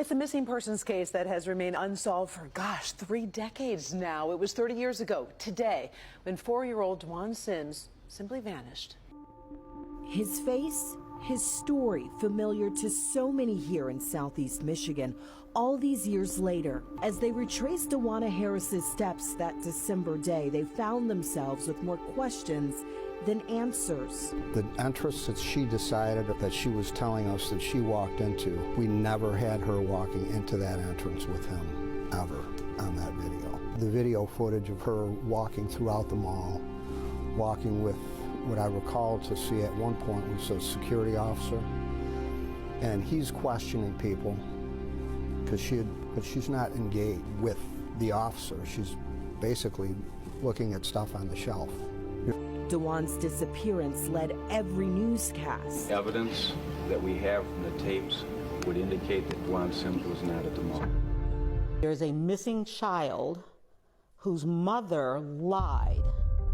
It's a missing persons case that has remained unsolved for, 3 decades now. It was 30 years ago today when 4-year-old Dwan Sims simply vanished. His face, his story, familiar to so many here in Southeast Michigan. All these years later, as they retraced Dawana Harris's steps that December day, they found themselves with more questions than answers. The entrance that she decided that she was telling us that she walked into, we never had her walking into that entrance with him, ever, on that video. The video footage of her walking throughout the mall, walking with what I recall to see at one point was a security officer, and he's questioning people because she's not engaged with the officer. She's basically looking at stuff on the shelf. Dawan's disappearance led every newscast. Evidence that we have from the tapes would indicate that Dwan Sims was not at the mall. There's a missing child whose mother lied.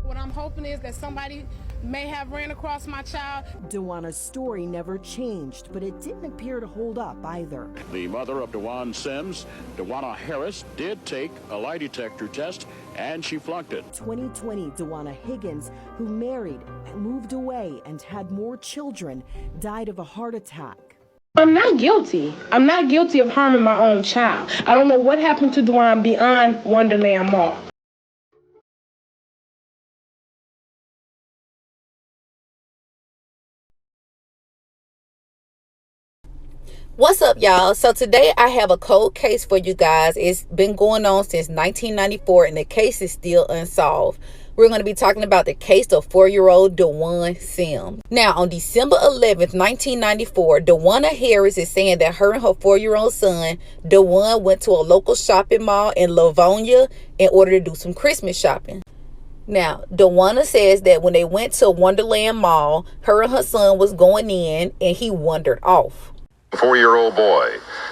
What I'm hoping is that somebody may have ran across my child. Dawana's story never changed, but it didn't appear to hold up either. The mother of Dwan Sims, Dawana Harris, did take a lie detector test, and she flunked it. 2020, Dawana Higgins, who married, moved away, and had more children, died of a heart attack. I'm not guilty. I'm not guilty of harming my own child. I don't know what happened to Dwan beyond Wonderland Mall. What's up, y'all? So today I have a cold case for you guys. It's been going on since 1994 and the case is still unsolved. We're going to be talking about the case of 4-year-old Dwan Sims. Now, on December 11th, 1994, Dawana Harris is saying that her and her 4-year-old son, Dwan, went to a local shopping mall in Livonia in order to do some Christmas shopping. Now, Dawana says that when they went to Wonderland Mall, her and her son was going in and he wandered off. 4-year-old boy.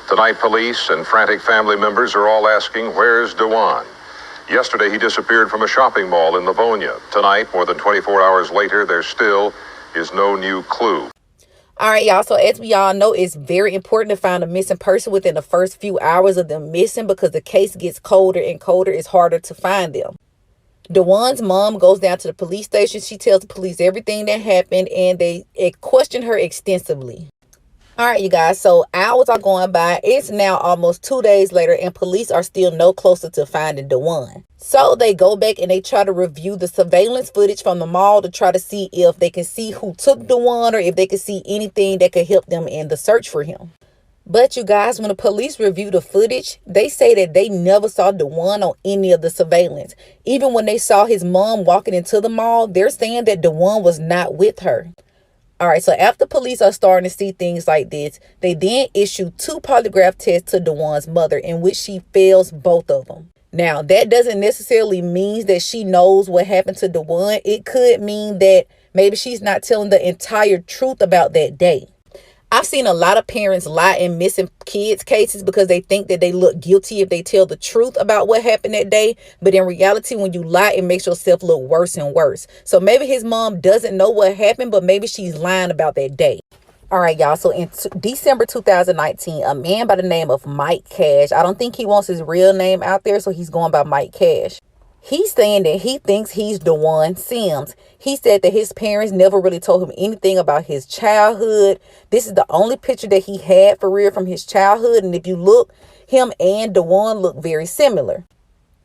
Tonight, police and frantic family members are all asking, where's Dwan? Yesterday, he disappeared from a shopping mall in Livonia. Tonight, more than 24 hours later, there still is no new clue. All right, y'all. So as we all know, it's very important to find a missing person within the first few hours of them missing because the case gets colder and colder. It's harder to find them. Dwan's mom goes down to the police station. She tells the police everything that happened and they question her extensively. All right, you guys, so hours are going by. It's now almost 2 days later and police are still no closer to finding Dwan. So they go back and they try to review the surveillance footage from the mall to try to see if they can see who took Dwan or if they can see anything that could help them in the search for him. But you guys, when the police review the footage, they say that they never saw Dwan on any of the surveillance. Even when they saw his mom walking into the mall, they're saying that Dwan was not with her. All right, so after police are starting to see things like this, they then issue 2 polygraph tests to Dwan's mother in which she fails both of them. Now, that doesn't necessarily mean that she knows what happened to Dwan. It could mean that maybe she's not telling the entire truth about that day. I've seen a lot of parents lie in missing kids cases because they think that they look guilty if they tell the truth about what happened that day. But in reality, when you lie, it makes yourself look worse and worse. So maybe his mom doesn't know what happened, but maybe she's lying about that day. All right, y'all. So in December 2019, a man by the name of Mike Cash, I don't think he wants his real name out there, so he's going by Mike Cash. He's saying that he thinks he's Dwan Sims. He said that his parents never really told him anything about his childhood. This is the only picture that he had for real from his childhood. And if you look, him and Dwan look very similar.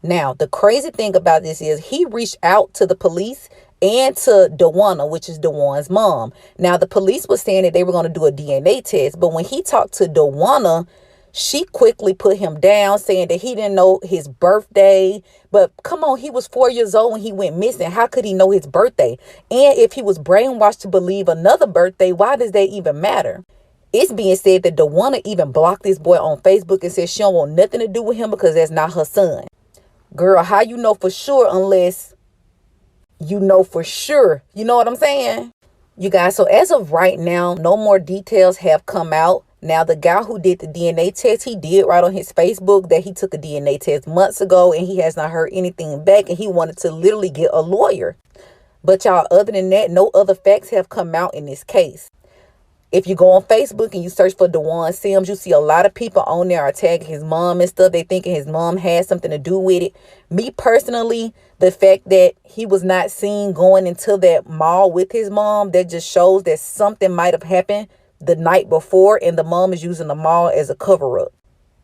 Now, the crazy thing about this is he reached out to the police and to Dawana, which is Dwan's mom. Now, the police was saying that they were going to do a DNA test. But when he talked to Dawana, she quickly put him down, saying that he didn't know his birthday. But come on, he was 4 years old when he went missing. How could he know his birthday? And if he was brainwashed to believe another birthday, why does that even matter? It's being said that Dawana even blocked this boy on Facebook and said she don't want nothing to do with him because that's not her son. Girl, how you know for sure unless you know for sure? You know what I'm saying? You guys, so as of right now, no more details have come out. Now, the guy who did the DNA test, he did write on his Facebook that he took a DNA test months ago and he has not heard anything back and he wanted to literally get a lawyer. But y'all, other than that, no other facts have come out in this case. If you go on Facebook and you search for Dewan Sims, you see a lot of people on there are tagging his mom and stuff. They thinking his mom had something to do with it. Me personally, the fact that he was not seen going into that mall with his mom, that just shows that something might have happened the night before and the mom is using the mall as a cover-up.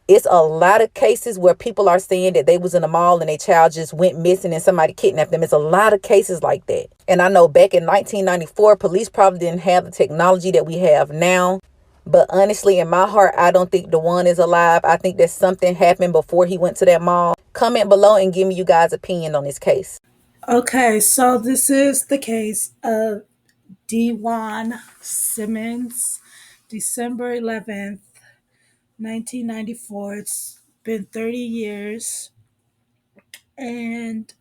It's a lot of cases where people are saying that they was in the mall and their child just went missing and somebody kidnapped them. It's a lot of cases like that. And I know back in 1994, police probably didn't have the technology that we have now. But honestly, in my heart, I don't think Dewan is alive. I think that something happened before he went to that mall. Comment below and give me you guys' opinion on this case. Okay, so this is the case of Dewan Simmons, December 11th, 1994. It's been 30 years, and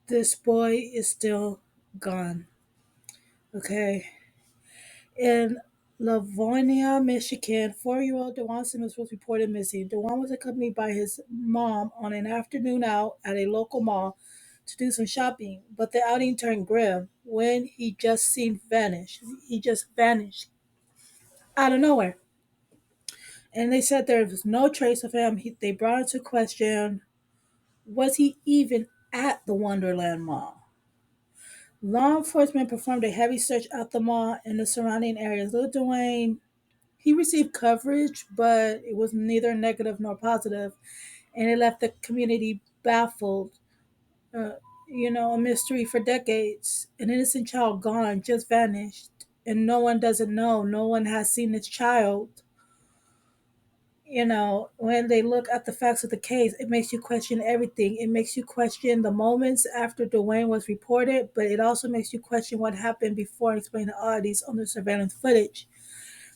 this boy is still gone. Okay. In Livonia, Michigan, 4-year-old Dewan Simmons was reported missing. Dewan was accompanied by his mom on an afternoon out at a local mall to do some shopping, but the outing turned grim when he just seemed vanished. He just vanished out of nowhere. And they said there was no trace of him. They brought into question, was he even at the Wonderland Mall? Law enforcement performed a heavy search at the mall and the surrounding areas. Lil Dwayne, he received coverage, but it was neither negative nor positive, and it left the community baffled. Uh, a mystery for decades. An innocent child gone, just vanished, and no one doesn't know. No one has seen this child. When they look at the facts of the case, it makes you question everything. It makes you question the moments after Dwayne was reported, but it also makes you question what happened before and explain the oddities on the surveillance footage.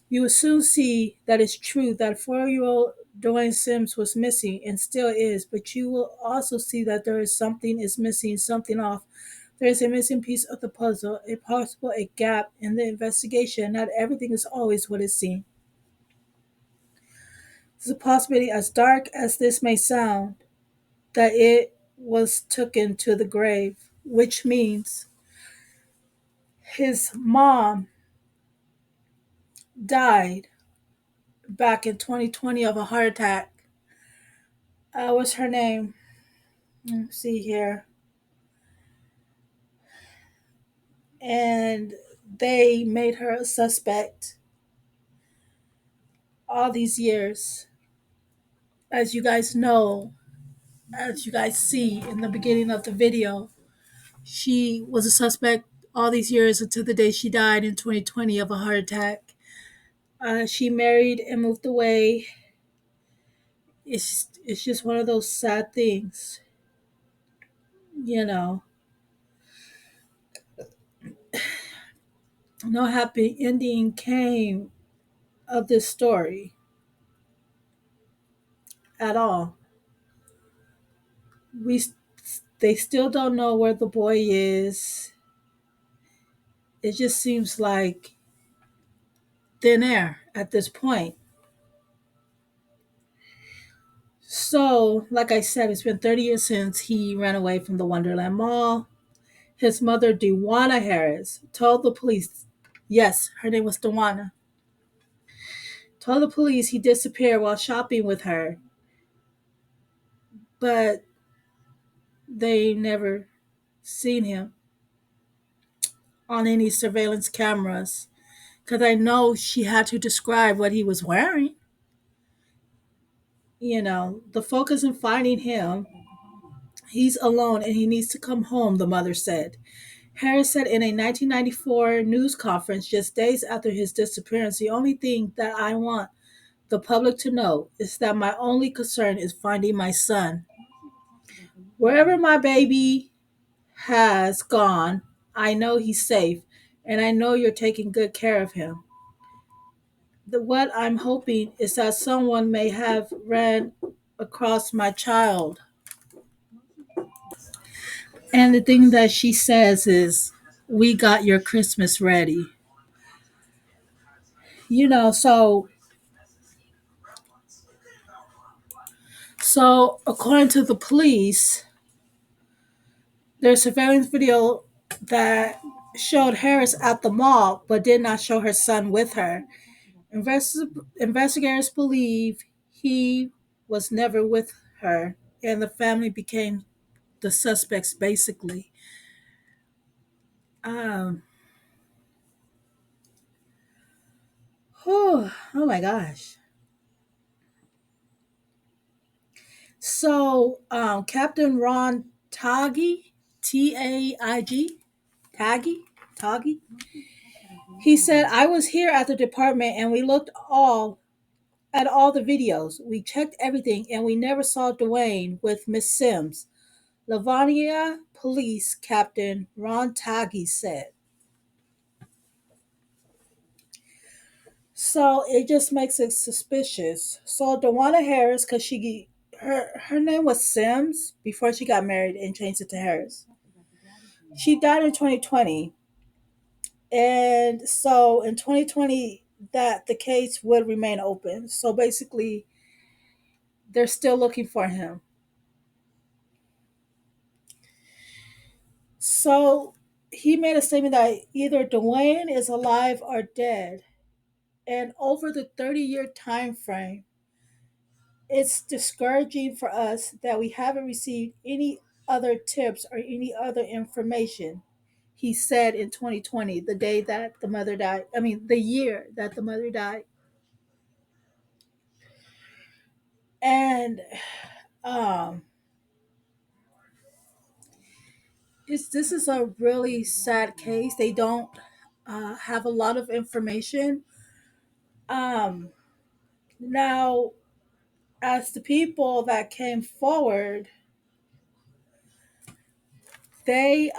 You will soon see that it's true that 4-year-old Dwayne Sims was missing and still is, but you will also see that there is something is missing, something off. There is a missing piece of the puzzle, a gap in the investigation. Not everything is always what it seems. There's a possibility, as dark as this may sound, that it was taken to the grave, which means his mom died back in 2020 of a heart attack. What's her name? Let's see here. And they made her a suspect all these years. As you guys know, as you guys see in the beginning of the video, she was a suspect all these years until the day she died in 2020 of a heart attack. She married and moved away. It's just one of those sad things, you know. No happy ending came of this story at all. We They still don't know where the boy is. It just seems like thin air at this point. So, like I said, it's been 30 years since he ran away from the Wonderland Mall. His mother, Dewana Harris, told the police, yes, her name was Dewana, told the police he disappeared while shopping with her, but they never seen him on any surveillance cameras. Because I know she had to describe what he was wearing. The focus in finding him, he's alone and he needs to come home, the mother said. Harris said in a 1994 news conference just days after his disappearance, the only thing that I want the public to know is that my only concern is finding my son. Wherever my baby has gone, I know he's safe, and I know you're taking good care of him. What I'm hoping is that someone may have ran across my child. And the thing that she says is, we got your Christmas ready. So according to the police, there's surveillance video that showed Harris at the mall, but did not show her son with her. Investigators believe he was never with her, and the family became the suspects basically. Um, oh my gosh. So, Captain Ron Taggy, Taig, Taggy, Taggy, he said, I was here at the department and we looked at all the videos. We checked everything and we never saw Dwayne with Miss Sims. Livonia Police Captain Ron Taggy said. So it just makes it suspicious. So Dewana Harris, because her name was Sims before she got married and changed it to Harris. She died in 2020. And so in 2020 that the case would remain open. So basically they're still looking for him. So he made a statement that either Dwayne is alive or dead. And over the 30-year time frame, it's discouraging for us that we haven't received any other tips or any other information. He said in 2020, the day that the mother died. I mean, the year that the mother died. And um, this is a really sad case. They don't have a lot of information. Um, Now, as the people that came forward, they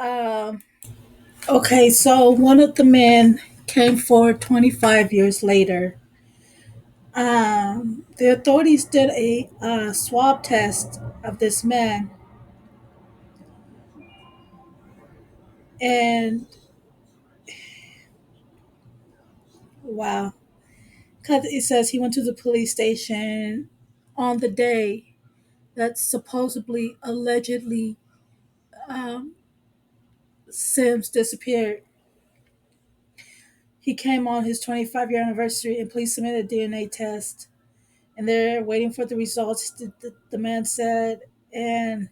okay. So one of the men came forward 25 years later. The authorities did a swab test of this man, and wow, because it says he went to the police station on the day that supposedly, allegedly, um, Sims disappeared. He came on his 25-year anniversary and police submitted a DNA test. And they're waiting for the results, the man said. And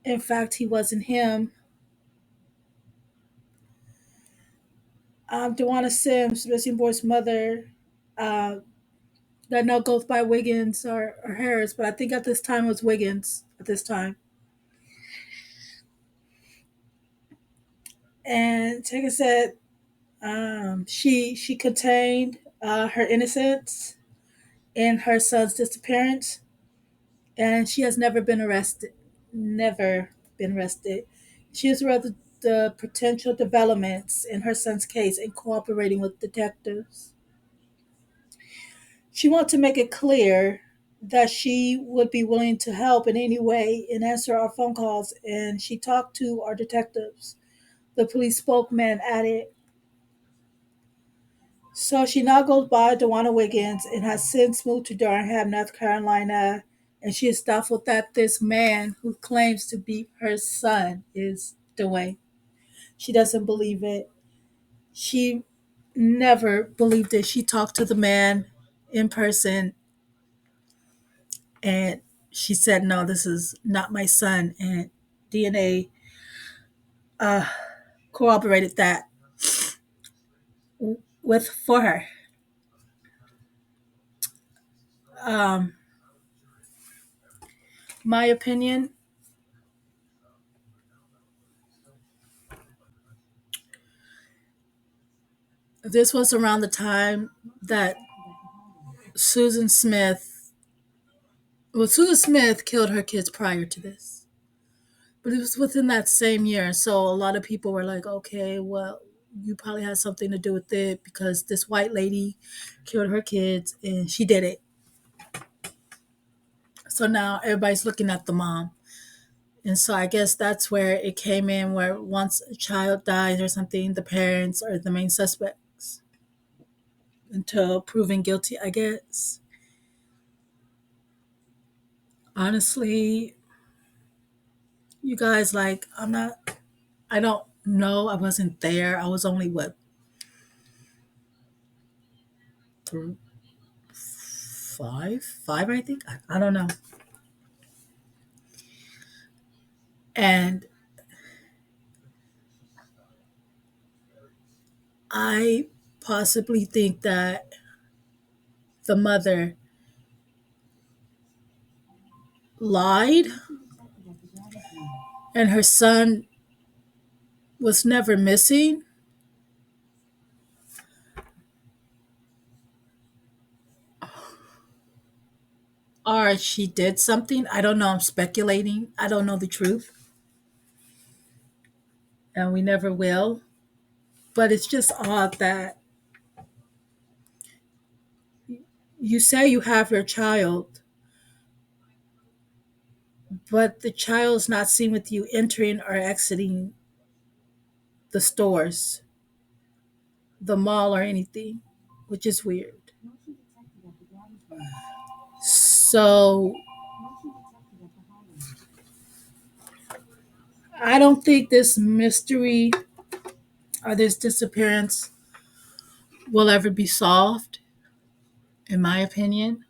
in fact, he wasn't him. Dewana Sims, missing boy's mother, uh, that now goes by Wiggins or Harris, but I think at this time it was Wiggins at this time. And Tegan said she contained her innocence in her son's disappearance, and she has never been arrested. Never been arrested. She has read the potential developments in her son's case and cooperating with detectives. She wanted to make it clear that she would be willing to help in any way and answer our phone calls, and she talked to our detectives. The police spokesman added. So she now goes by Dewana Wiggins and has since moved to Durham, North Carolina, and she is doubtful that this man who claims to be her son is Dwayne. She doesn't believe it. She never believed it. She talked to the man in person and she said, no, this is not my son. And DNA uh, corroborated that with for her. Um, my opinion, this was around the time that Susan Smith, Susan Smith killed her kids prior to this, but it was within that same year. So a lot of people were like, okay, well, you probably had something to do with it because this white lady killed her kids and she did it. So now everybody's looking at the mom. And so I guess that's where it came in, where once a child dies or something, the parents are the main suspects until proven guilty, I guess. Honestly, you guys, like, I don't No, I wasn't there. I was only what, three, five, I think. I don't know. And I possibly think that the mother lied and her son was never missing, or she did something. I don't know. I'm speculating. I don't know the truth, and we never will. But it's just odd that you say you have your child, but the child's not seen with you entering or exiting the stores, the mall, or anything, which is weird. So I don't think this mystery or this disappearance will ever be solved, in my opinion.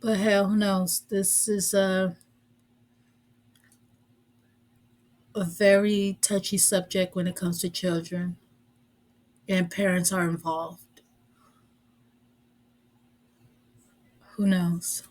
But hell, who knows? This is a very touchy subject when it comes to children, and parents are involved. Who knows?